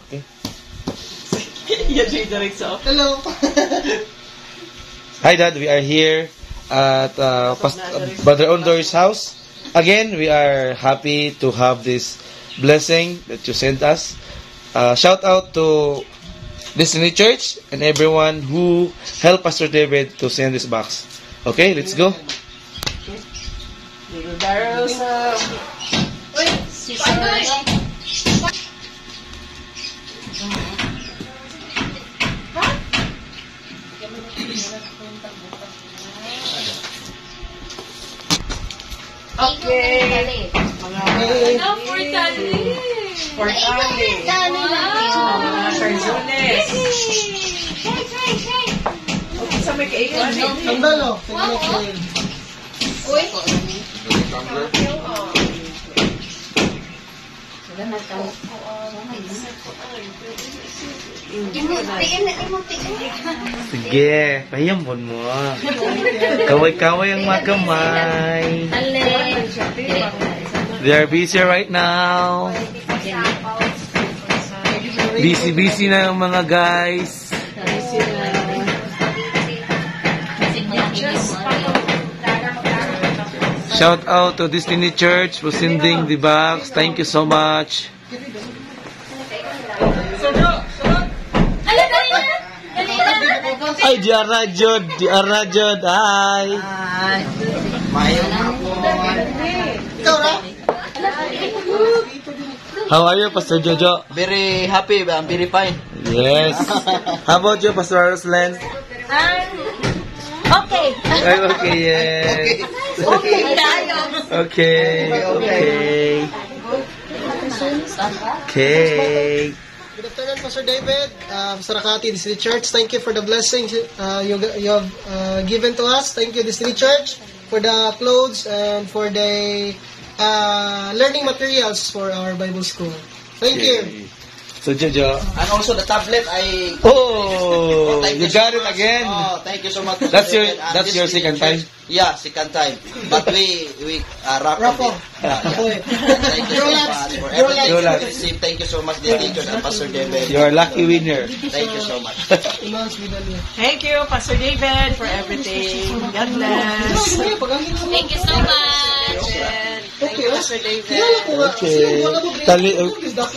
Okay. Hello. Hi, Dad. We are here at Brother Ondor's house. Again, we are happy to have this blessing that you sent us. Shout out to Destiny Church and everyone who helped Pastor David to send this box. Okay, let's go. Okay. Ano, for tali. For tali. Mga karzunes. Okay, sa may kailan. Sandalo. Uy. Sige, pahiyambon mo. Kaway-kaway ang magamay. They are busy right now. Busy na yung mga guys. Shout out to Destiny Church for sending the box. Thank you so much. Ay, Diarajod. Hi. Mayroon ako. Ikaw na? How are you, Pastor Jojo? Very happy. I'm very fine. Yes. How about you, Pastor Arslan? Okay. Ay, okay, yes. Okay, tayo. Okay. Good afternoon, Pastor David. Pastor Rakati, Destiny Church. Thank you for the blessing you have given to us. Thank you, Destiny Church, for the clothes and for the learning materials for our Bible school. Thank you. So, Jojo. And also the tablet, Oh, thank you so got it much. again. Oh, thank you so much. That's your And that's this your is second church. time. Yeah, second time. But we wrap Rapo. up. Thank you so much for everything Rolex. you received. Thank you so much, the teachers and Pastor David. You're a lucky winner. Thank you so much. Thank you, Pastor David, for everything. God bless. Thank you so much. Thank you, Pastor David. Okay. Tali. Is that